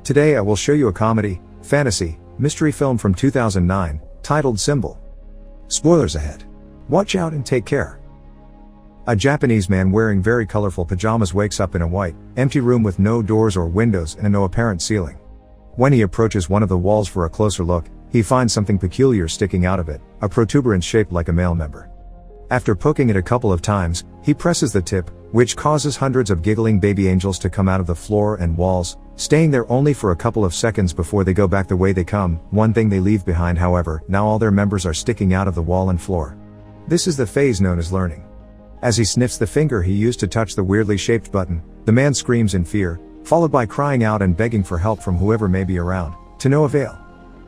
Today I will show you a comedy, fantasy, mystery film from 2009, titled Symbol. Spoilers ahead. Watch out and take care. A Japanese man wearing very colorful pajamas wakes up in a white, empty room with no doors or windows and no apparent ceiling. When he approaches one of the walls for a closer look, he finds something peculiar sticking out of it, a protuberance shaped like a male member. After poking it a couple of times, he presses the tip, which causes hundreds of giggling baby angels to come out of the floor and walls, staying there only for a couple of seconds before they go back the way they come. One thing they leave behind, however, now all their members are sticking out of the wall and floor. This is the phase known as learning. As he sniffs the finger he used to touch the weirdly shaped button, the man screams in fear, followed by crying out and begging for help from whoever may be around, to no avail.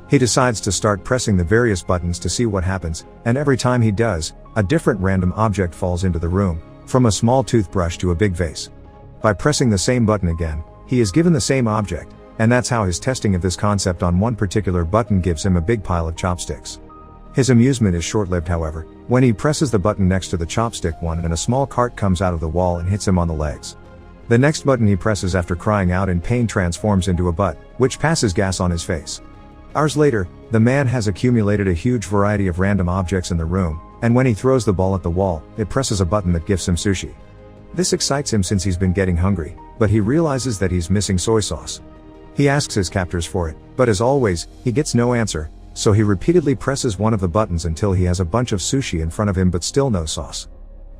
He decides to start pressing the various buttons to see what happens, and every time he does, a different random object falls into the room, from a small toothbrush to a big vase. By pressing the same button again, he is given the same object, and that's how his testing of this concept on one particular button gives him a big pile of chopsticks. His amusement is short-lived, however, when he presses the button next to the chopstick one and a small cart comes out of the wall and hits him on the legs. The next button he presses after crying out in pain transforms into a butt, which passes gas on his face. Hours later, the man has accumulated a huge variety of random objects in the room, and when he throws the ball at the wall, it presses a button that gives him sushi. This excites him since he's been getting hungry, but he realizes that he's missing soy sauce. He asks his captors for it, but as always, he gets no answer, so he repeatedly presses one of the buttons until he has a bunch of sushi in front of him but still no sauce.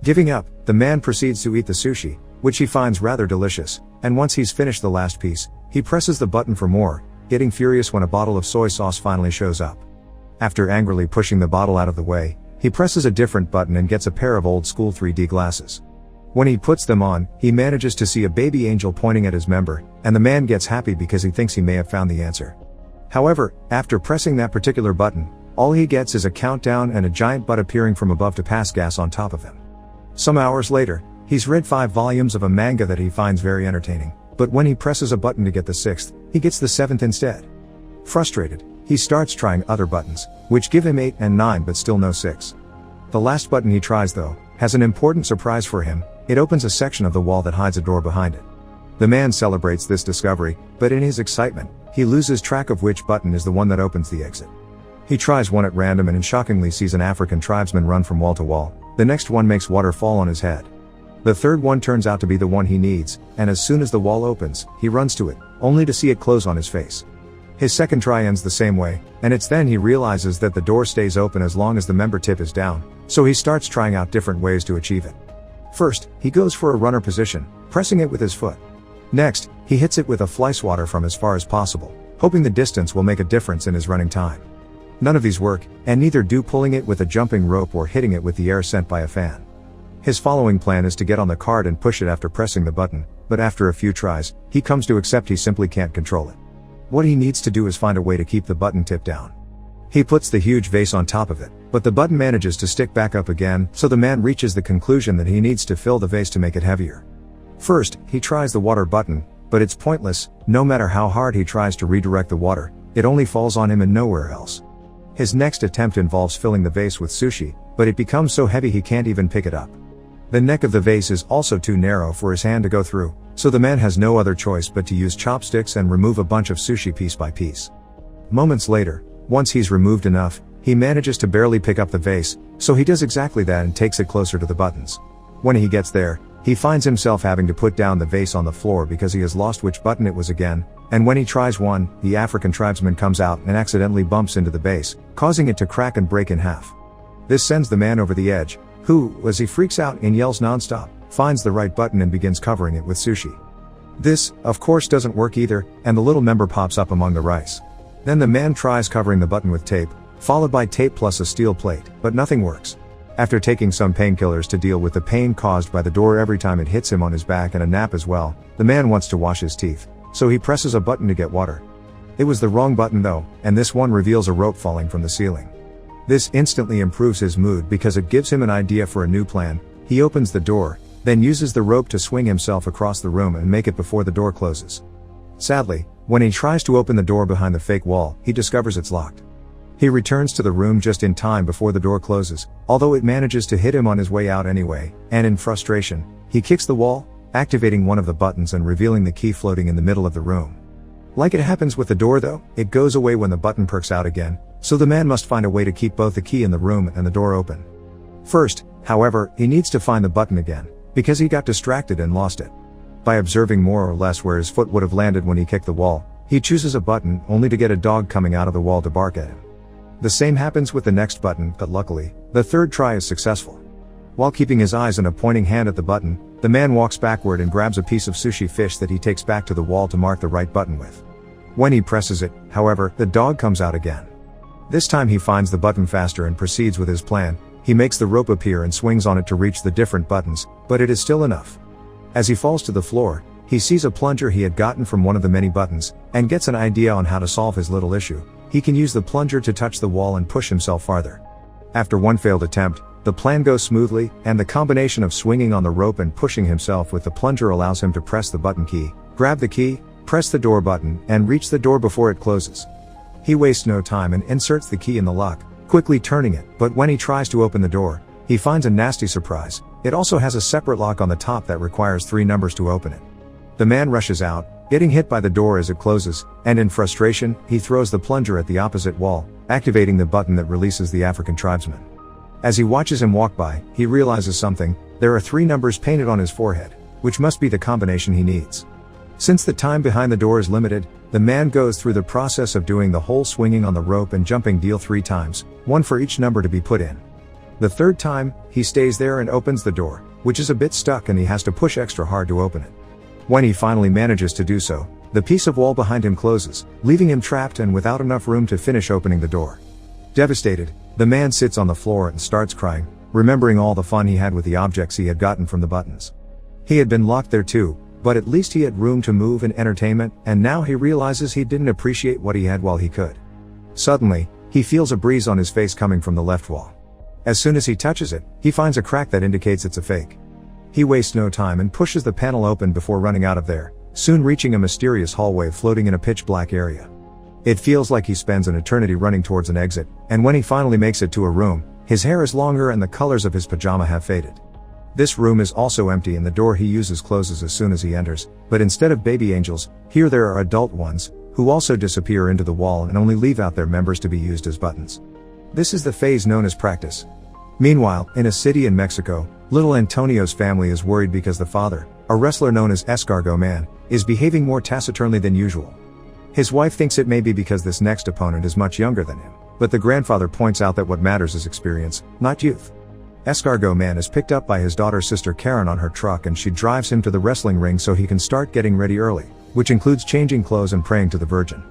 Giving up, the man proceeds to eat the sushi, which he finds rather delicious, and once he's finished the last piece, he presses the button for more, getting furious when a bottle of soy sauce finally shows up. After angrily pushing the bottle out of the way, he presses a different button and gets a pair of old school 3D glasses. When he puts them on, he manages to see a baby angel pointing at his member, and the man gets happy because he thinks he may have found the answer. However, after pressing that particular button, all he gets is a countdown and a giant butt appearing from above to pass gas on top of him. Some hours later, he's read 5 volumes of a manga that he finds very entertaining, but when he presses a button to get the 6th, he gets the 7th instead. Frustrated, he starts trying other buttons, which give him 8 and 9 but still no 6. The last button he tries, though, has an important surprise for him. It opens a section of the wall that hides a door behind it. The man celebrates this discovery, but in his excitement, he loses track of which button is the one that opens the exit. He tries one at random and shockingly sees an African tribesman run from wall to wall. The next one makes water fall on his head. The third one turns out to be the one he needs, and as soon as the wall opens, he runs to it, only to see it close on his face. His second try ends the same way, and it's then he realizes that the door stays open as long as the member tip is down, so he starts trying out different ways to achieve it. First, he goes for a runner position, pressing it with his foot. Next, he hits it with a fly swatter from as far as possible, hoping the distance will make a difference in his running time. None of these work, and neither do pulling it with a jumping rope or hitting it with the air sent by a fan. His following plan is to get on the cart and push it after pressing the button, but after a few tries, he comes to accept he simply can't control it. What he needs to do is find a way to keep the button tip down. He puts the huge vase on top of it, but the button manages to stick back up again, so the man reaches the conclusion that he needs to fill the vase to make it heavier. First, he tries the water button, but it's pointless. No matter how hard he tries to redirect the water, it only falls on him and nowhere else. His next attempt involves filling the vase with sushi, but it becomes so heavy he can't even pick it up. The neck of the vase is also too narrow for his hand to go through, so the man has no other choice but to use chopsticks and remove a bunch of sushi piece by piece. Moments later, once he's removed enough, he manages to barely pick up the vase, so he does exactly that and takes it closer to the buttons. When he gets there, he finds himself having to put down the vase on the floor because he has lost which button it was again, and when he tries one, the African tribesman comes out and accidentally bumps into the base, causing it to crack and break in half. This sends the man over the edge, who, as he freaks out and yells nonstop, finds the right button and begins covering it with sushi. This, of course, doesn't work either, and the little member pops up among the rice. Then the man tries covering the button with tape, followed by tape plus a steel plate, but nothing works. After taking some painkillers to deal with the pain caused by the door every time it hits him on his back and a nap as well, the man wants to wash his teeth, so he presses a button to get water. It was the wrong button though, and this one reveals a rope falling from the ceiling. This instantly improves his mood because it gives him an idea for a new plan. He opens the door, then uses the rope to swing himself across the room and make it before the door closes. Sadly, when he tries to open the door behind the fake wall, he discovers it's locked. He returns to the room just in time before the door closes, although it manages to hit him on his way out anyway, and in frustration, he kicks the wall, activating one of the buttons and revealing the key floating in the middle of the room. Like it happens with the door though, it goes away when the button perks out again, so the man must find a way to keep both the key in the room and the door open. First, however, he needs to find the button again, because he got distracted and lost it. By observing more or less where his foot would have landed when he kicked the wall, he chooses a button only to get a dog coming out of the wall to bark at him. The same happens with the next button, but luckily, the third try is successful. While keeping his eyes and a pointing hand at the button, the man walks backward and grabs a piece of sushi fish that he takes back to the wall to mark the right button with. When he presses it, however, the dog comes out again. This time he finds the button faster and proceeds with his plan. He makes the rope appear and swings on it to reach the different buttons, but it is still enough. As he falls to the floor, he sees a plunger he had gotten from one of the many buttons, and gets an idea on how to solve his little issue. He can use the plunger to touch the wall and push himself farther. After one failed attempt, the plan goes smoothly, and the combination of swinging on the rope and pushing himself with the plunger allows him to press the button key, grab the key, press the door button, and reach the door before it closes. He wastes no time and inserts the key in the lock, quickly turning it, but when he tries to open the door, he finds a nasty surprise. It also has a separate lock on the top that requires 3 numbers to open it. The man rushes out, getting hit by the door as it closes, and in frustration, he throws the plunger at the opposite wall, activating the button that releases the African tribesman. As he watches him walk by, he realizes something. There are 3 numbers painted on his forehead, which must be the combination he needs. Since the time behind the door is limited, the man goes through the process of doing the whole swinging on the rope and jumping deal 3 times, 1 for each number to be put in. The 3rd time, he stays there and opens the door, which is a bit stuck and he has to push extra hard to open it. When he finally manages to do so, the piece of wall behind him closes, leaving him trapped and without enough room to finish opening the door. Devastated, the man sits on the floor and starts crying, remembering all the fun he had with the objects he had gotten from the buttons. He had been locked there too, but at least he had room to move and entertainment, and now he realizes he didn't appreciate what he had while he could. Suddenly, he feels a breeze on his face coming from the left wall. As soon as he touches it, he finds a crack that indicates it's a fake. He wastes no time and pushes the panel open before running out of there, soon reaching a mysterious hallway floating in a pitch black area. It feels like he spends an eternity running towards an exit, and when he finally makes it to a room, his hair is longer and the colors of his pajama have faded. This room is also empty and the door he uses closes as soon as he enters, but instead of baby angels, here there are adult ones, who also disappear into the wall and only leave out their members to be used as buttons. This is the phase known as practice. Meanwhile, in a city in Mexico, little Antonio's family is worried because the father, a wrestler known as Escargot Man, is behaving more taciturnly than usual. His wife thinks it may be because this next opponent is much younger than him, but the grandfather points out that what matters is experience, not youth. Escargot Man is picked up by his daughter's sister Karen on her truck and she drives him to the wrestling ring so he can start getting ready early, which includes changing clothes and praying to the Virgin.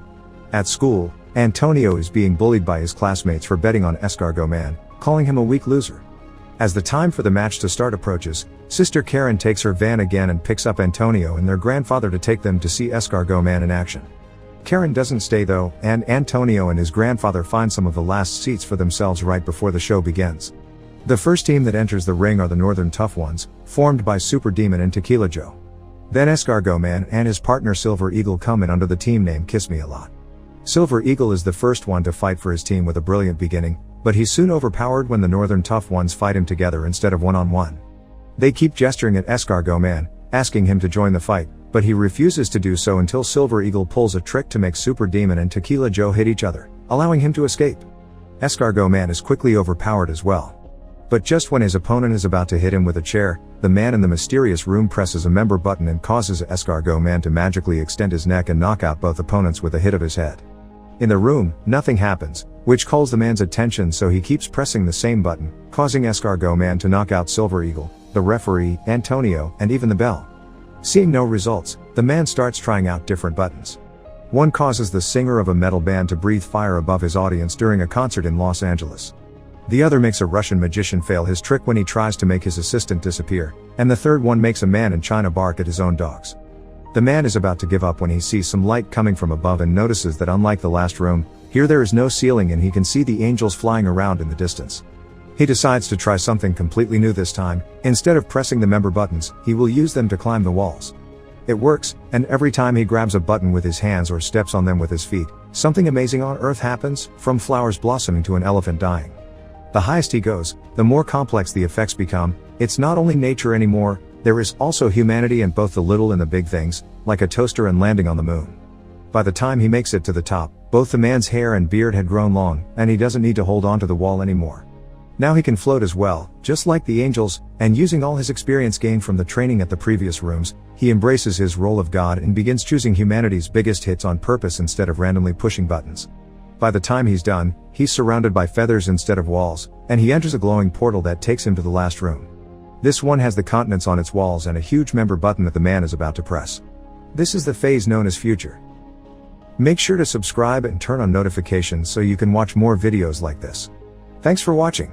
At school, Antonio is being bullied by his classmates for betting on Escargot Man, calling him a weak loser. As the time for the match to start approaches, Sister Karen takes her van again and picks up Antonio and their grandfather to take them to see Escargot Man in action. Karen doesn't stay though, and Antonio and his grandfather find some of the last seats for themselves right before the show begins. The first team that enters the ring are the Northern Tough Ones, formed by Super Demon and Tequila Joe. Then Escargot Man and his partner Silver Eagle come in under the team name Kiss Me A Lot. Silver Eagle is the first one to fight for his team with a brilliant beginning, but he's soon overpowered when the Northern Tough Ones fight him together instead of one-on-one. They keep gesturing at Escargot Man, asking him to join the fight, but he refuses to do so until Silver Eagle pulls a trick to make Super Demon and Tequila Joe hit each other, allowing him to escape. Escargot Man is quickly overpowered as well. But just when his opponent is about to hit him with a chair, the man in the mysterious room presses a member button and causes Escargot Man to magically extend his neck and knock out both opponents with a hit of his head. In the room, nothing happens, which calls the man's attention, so he keeps pressing the same button, causing Escargot Man to knock out Silver Eagle, the referee, Antonio, and even the bell. Seeing no results, the man starts trying out different buttons. One causes the singer of a metal band to breathe fire above his audience during a concert in Los Angeles. The other makes a Russian magician fail his trick when he tries to make his assistant disappear, and the third one makes a man in China bark at his own dogs. The man is about to give up when he sees some light coming from above and notices that unlike the last room, here there is no ceiling and he can see the angels flying around in the distance. He decides to try something completely new this time. Instead of pressing the member buttons, he will use them to climb the walls. It works, and every time he grabs a button with his hands or steps on them with his feet, something amazing on earth happens, from flowers blossoming to an elephant dying. The highest he goes, the more complex the effects become. It's not only nature anymore, there is also humanity and both the little and the big things, like a toaster and landing on the moon. By the time he makes it to the top, both the man's hair and beard had grown long, and he doesn't need to hold on to the wall anymore. Now he can float as well, just like the angels, and using all his experience gained from the training at the previous rooms, he embraces his role of God and begins choosing humanity's biggest hits on purpose instead of randomly pushing buttons. By the time he's done, he's surrounded by feathers instead of walls, and he enters a glowing portal that takes him to the last room. This one has the continents on its walls and a huge member button that the man is about to press. This is the phase known as future. Make sure to subscribe and turn on notifications so you can watch more videos like this. Thanks for watching.